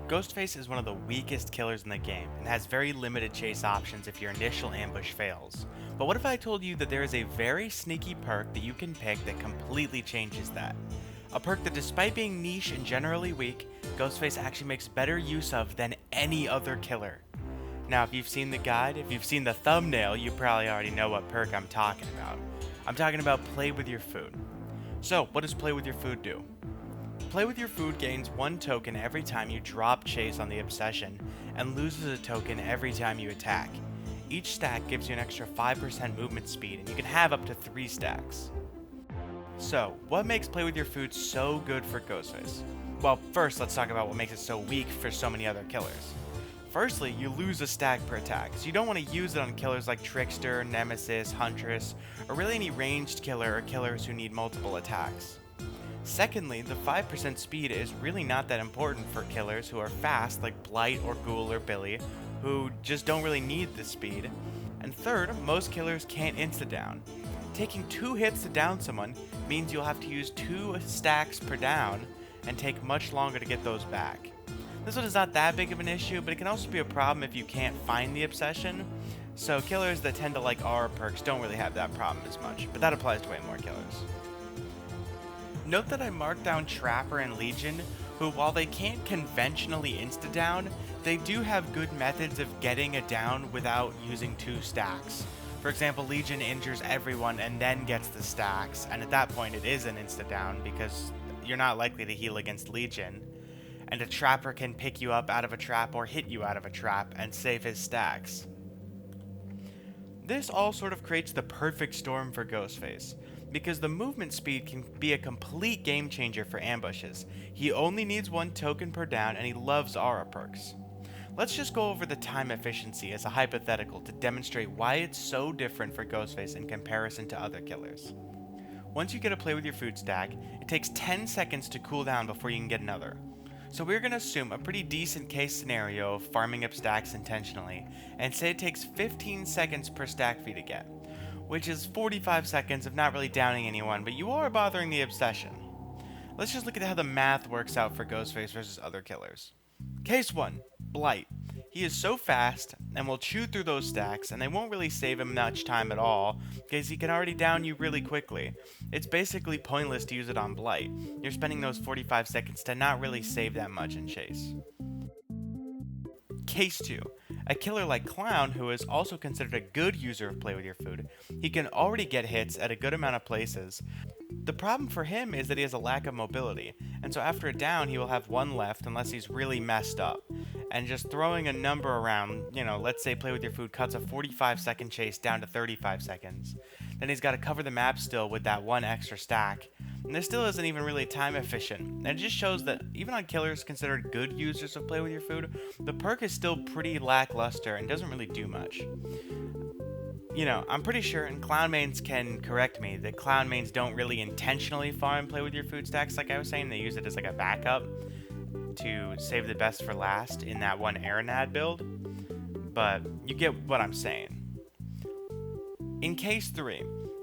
Ghostface is one of the weakest killers in the game, and has very limited chase options if your initial ambush fails. But what if I told you that there is a very sneaky perk that you can pick that completely changes that? A perk that, despite being niche and generally weak, Ghostface actually makes better use of than any other killer. Now, if you've seen the guide, if you've seen the thumbnail, you probably already know what perk I'm talking about. I'm talking about Play With Your Food. So, what does Play With Your Food do? Play With Your Food gains 1 token every time you drop chase on the obsession, and loses a token every time you attack. Each stack gives you an extra 5% movement speed, and you can have up to 3 stacks. So, what makes Play With Your Food so good for Ghostface? Well, first let's talk about what makes it so weak for so many other killers. Firstly, you lose a stack per attack, so you don't want to use it on killers like Trickster, Nemesis, Huntress, or really any ranged killer or killers who need multiple attacks. Secondly, the 5% speed is really not that important for killers who are fast like Blight or Ghoul or Billy, who just don't really need the speed. And third, most killers can't insta-down. Taking 2 hits to down someone means you'll have to use 2 stacks per down, and take much longer to get those back. This one is not that big of an issue, but it can also be a problem if you can't find the obsession, so killers that tend to like aura perks don't really have that problem as much, but that applies to way more killers. Note that I marked down Trapper and Legion, who, while they can't conventionally insta-down, they do have good methods of getting a down without using 2 stacks. For example, Legion injures everyone and then gets the stacks, and at that point it is an insta-down because you're not likely to heal against Legion. And a Trapper can pick you up out of a trap or hit you out of a trap and save his stacks. This all sort of creates the perfect storm for Ghostface, because the movement speed can be a complete game changer for ambushes. He only needs 1 token per down, and he loves aura perks. Let's just go over the time efficiency as a hypothetical to demonstrate why it's so different for Ghostface in comparison to other killers. Once you get a Play With Your Food stack, it takes 10 seconds to cool down before you can get another. So we're going to assume a pretty decent case scenario of farming up stacks intentionally, and say it takes 15 seconds per stack for you to get, which is 45 seconds of not really downing anyone, but you are bothering the obsession. Let's just look at how the math works out for Ghostface versus other killers. Case 1, Blight. He is so fast and will chew through those stacks, and they won't really save him much time at all because he can already down you really quickly. It's basically pointless to use it on Blight. You're spending those 45 seconds to not really save that much in chase. Case 2. A killer like Clown, who is also considered a good user of Play With Your Food. He can already get hits at a good amount of places. The problem for him is that he has a lack of mobility, and so after a down he will have 1 left unless he's really messed up. And just throwing a number around, let's say Play With Your Food cuts a 45-second chase down to 35 seconds. Then he's got to cover the map still with that 1 extra stack. And this still isn't even really time efficient. And it just shows that even on killers considered good users of Play With Your Food, the perk is still pretty lackluster and doesn't really do much. I'm pretty sure, and Clown mains can correct me, that Clown mains don't really intentionally farm Play With Your Food stacks like I was saying. They use it as like a backup to save the best for last in that one Aranad build, but you get what I'm saying. In case 3,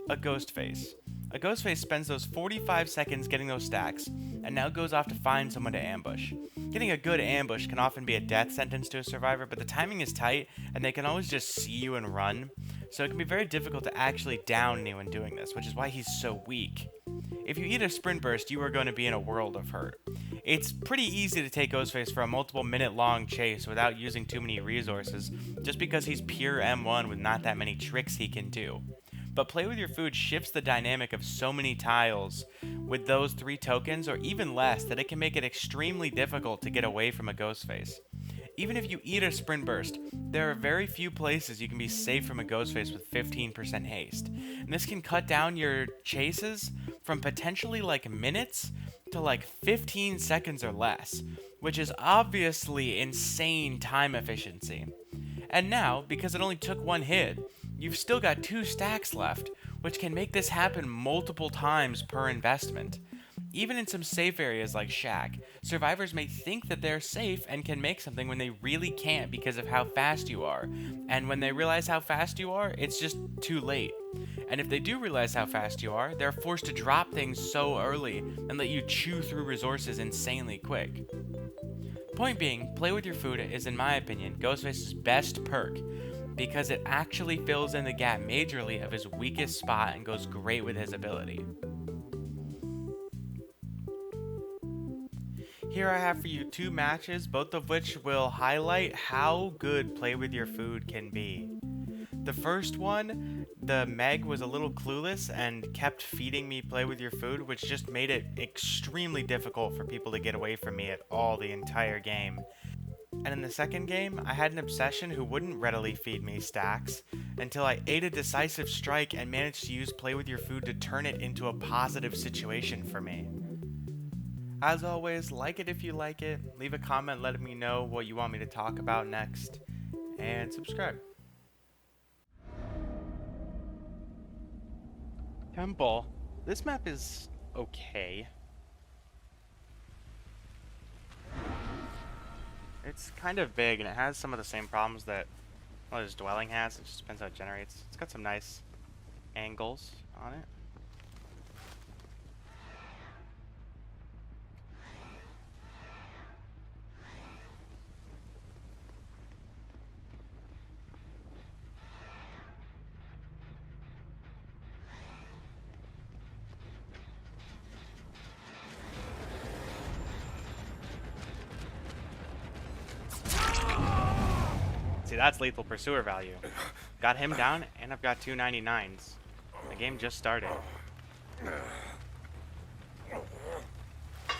a Ghostface. A Ghostface spends those 45 seconds getting those stacks, and now goes off to find someone to ambush. Getting a good ambush can often be a death sentence to a survivor, but the timing is tight, and they can always just see you and run, so it can be very difficult to actually down anyone doing this, which is why he's so weak. If you eat a sprint burst, you are going to be in a world of hurt. It's pretty easy to take Ghostface for a multiple minute long chase without using too many resources, just because he's pure M1 with not that many tricks he can do. But Play With Your Food shifts the dynamic of so many tiles with those 3 tokens, or even less, that it can make it extremely difficult to get away from a Ghostface. Even if you eat a sprint burst, there are very few places you can be safe from a Ghostface with 15% haste. And this can cut down your chases from potentially like minutes to like 15 seconds or less, which is obviously insane time efficiency. And now, because it only took 1 hit, you've still got 2 stacks left, which can make this happen multiple times per investment. Even in some safe areas like Shack, survivors may think that they're safe and can make something when they really can't because of how fast you are. And when they realize how fast you are, it's just too late. And if they do realize how fast you are, they're forced to drop things so early and let you chew through resources insanely quick. Point being, Play With Your Food is, in my opinion, Ghostface's best perk because it actually fills in the gap majorly of his weakest spot and goes great with his ability. Here I have for you two matches, both of which will highlight how good Play With Your Food can be. The first one, the Meg was a little clueless and kept feeding me Play With Your Food, which just made it extremely difficult for people to get away from me at all the entire game. And in the second game, I had an obsession who wouldn't readily feed me stacks until I ate a decisive strike and managed to use Play With Your Food to turn it into a positive situation for me. As always, like it if you like it, leave a comment letting me know what you want me to talk about next, and subscribe. Temple. This map is okay. It's kind of big and it has some of the same problems that his dwelling has. It just depends how it generates. It's got some nice angles on it. See, that's lethal pursuer value. Got him down, and I've got 299s. The game just started.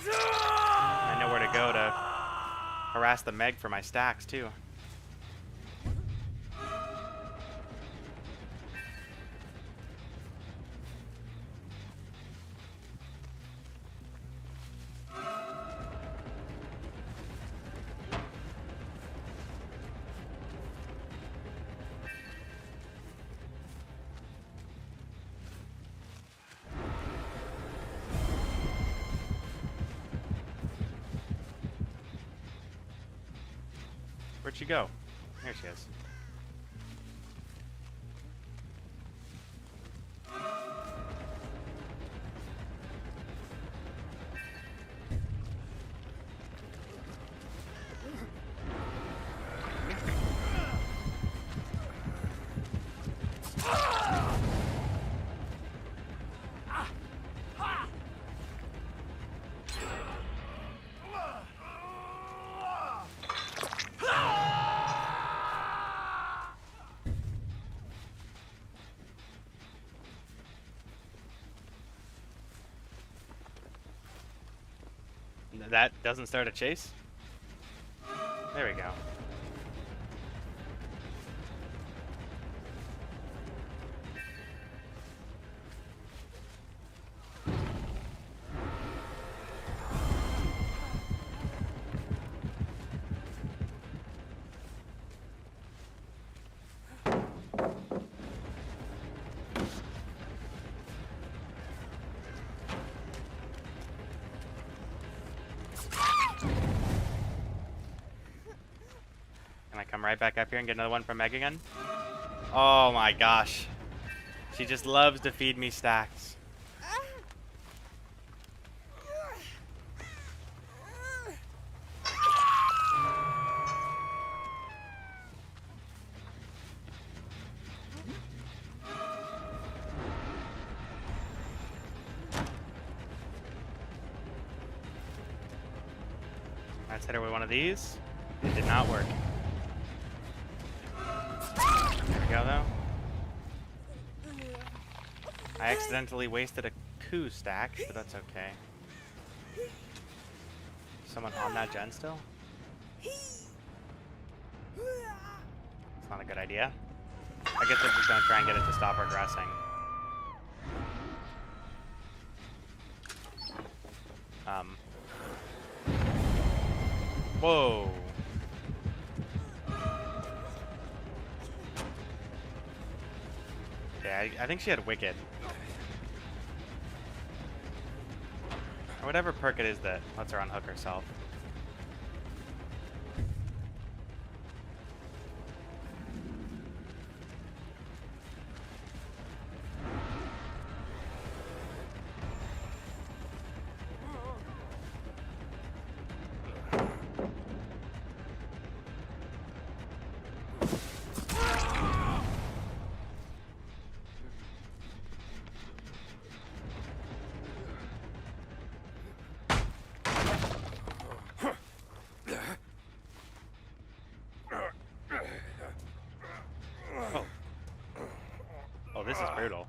I know where to go to harass the Meg for my stacks, too. Where'd she go? There she is. That doesn't start a chase? There we go. Can I come right back up here and get another one from Meg again? Oh my gosh. She just loves to feed me stacks. Let's hit her with one of these. It did not work. There we go, though. I accidentally wasted a coup stack, but that's okay. Someone on that gen still? It's not a good idea. I guess I'm just gonna try and get it to stop regressing. Whoa. Yeah, I think she had Wicked. Or whatever perk it is that lets her unhook herself. this is brutal.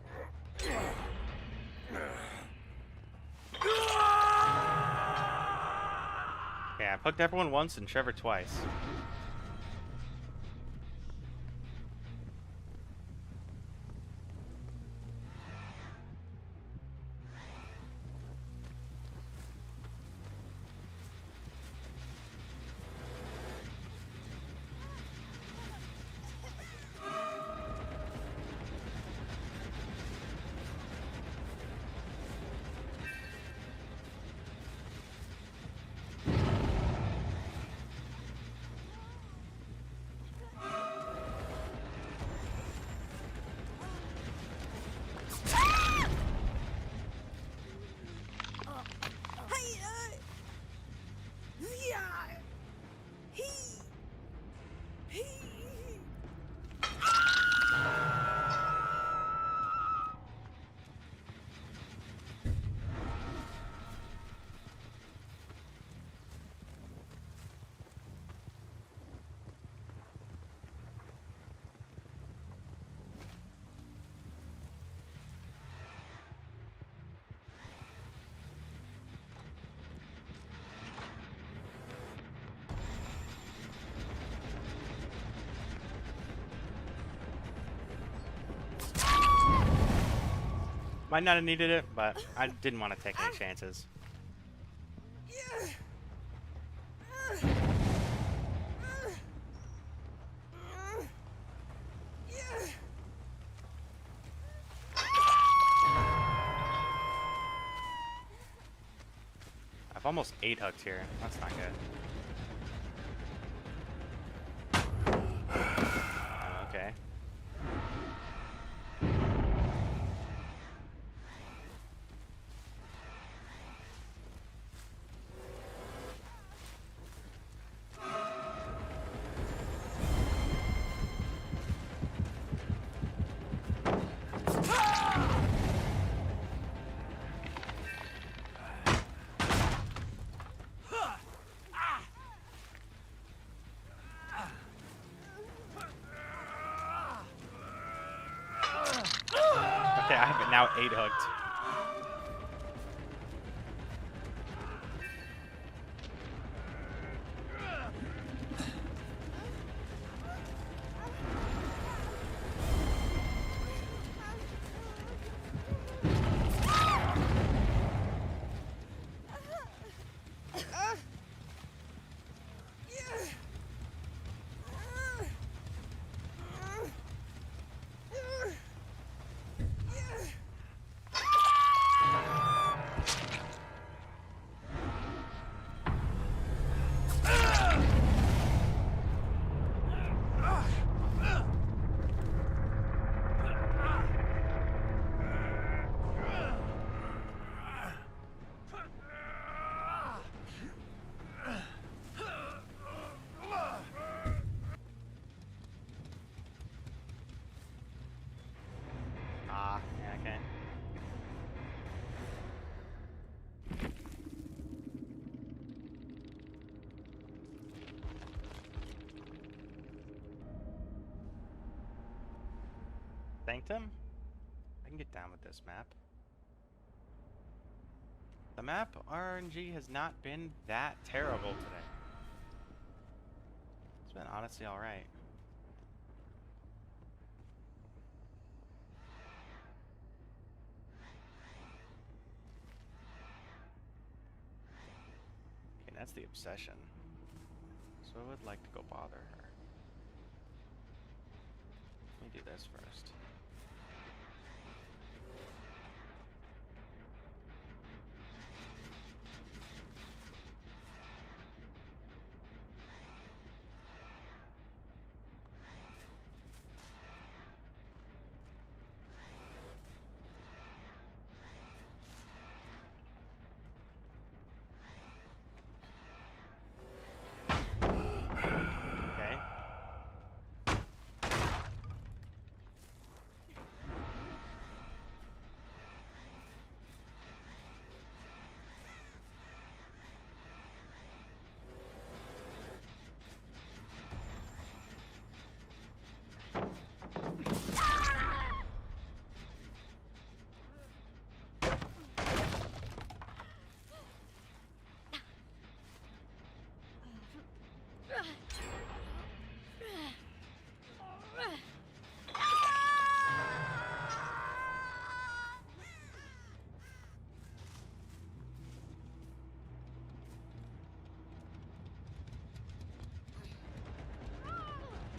Okay, I poked everyone once and Trevor twice. Might not have needed it, but I didn't want to take any chances. I've almost 8 hooked here. That's not good. Okay. Okay, I have it now 8 hooked. Yeah, okay. Thanked him? I can get down with this map. The map RNG has not been that terrible today. It's been honestly alright. Okay, that's the obsession. So I would like to go bother her. Let me do this first.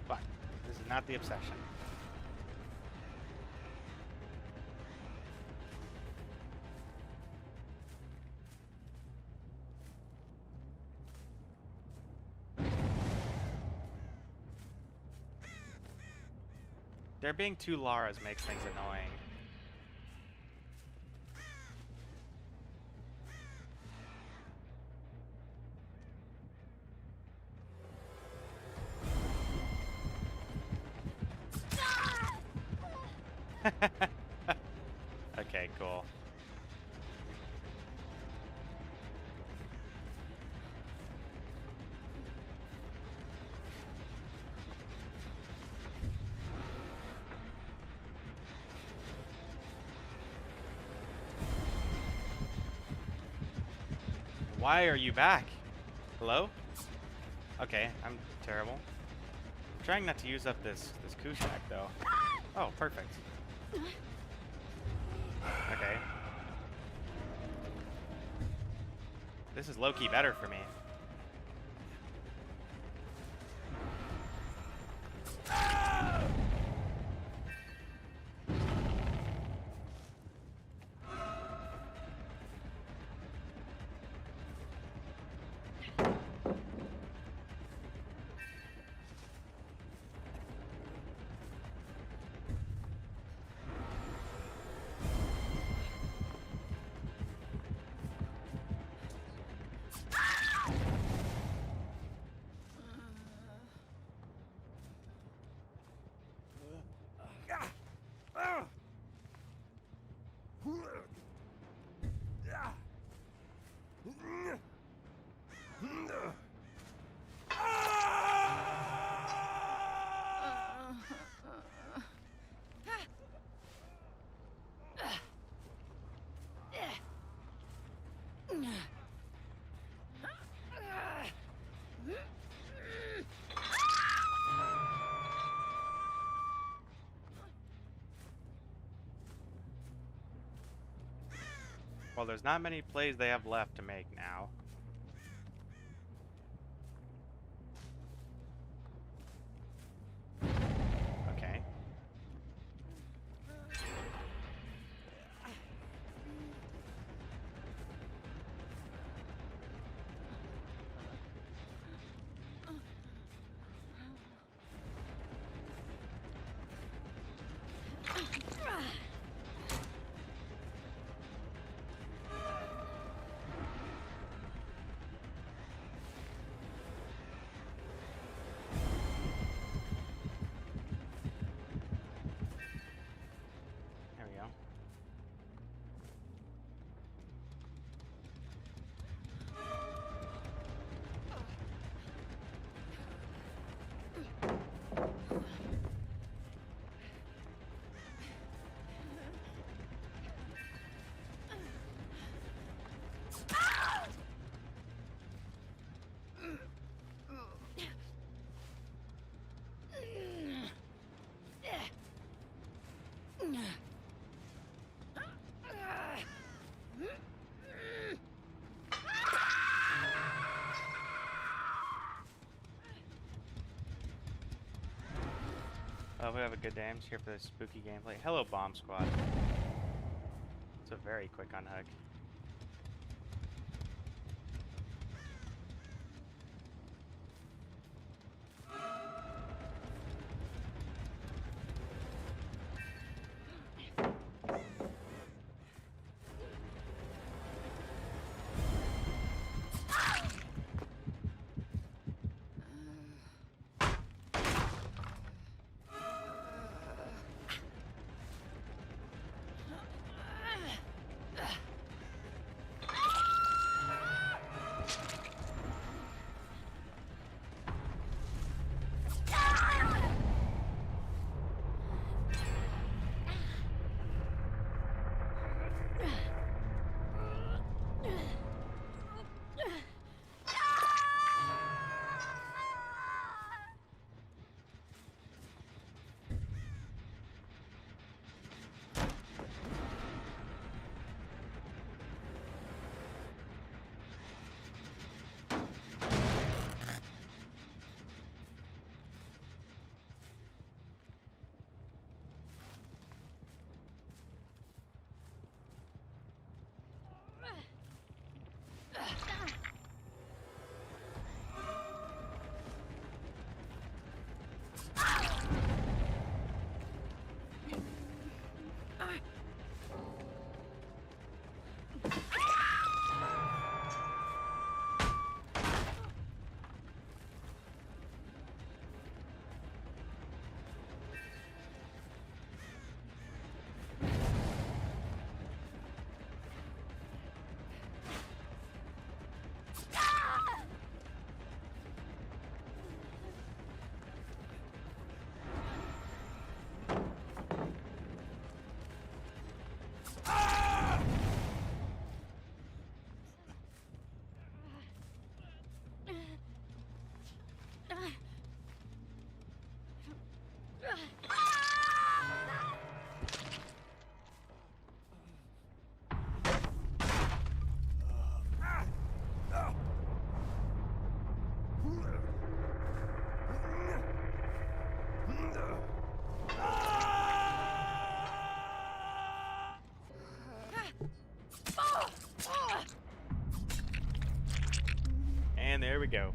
Fuck. This is not the obsession. There being two Laras makes things annoying. Okay, cool. Why are you back? Hello? Okay, I'm terrible. I'm trying not to use up this Kushak though. Oh, perfect. Okay. This is low-key better for me. Well, there's not many plays they have left to make now. Okay. There we go. Oh, we have a good day. I'm just here for the spooky gameplay. Hello, Bomb Squad. It's a very quick unhook. And there we go.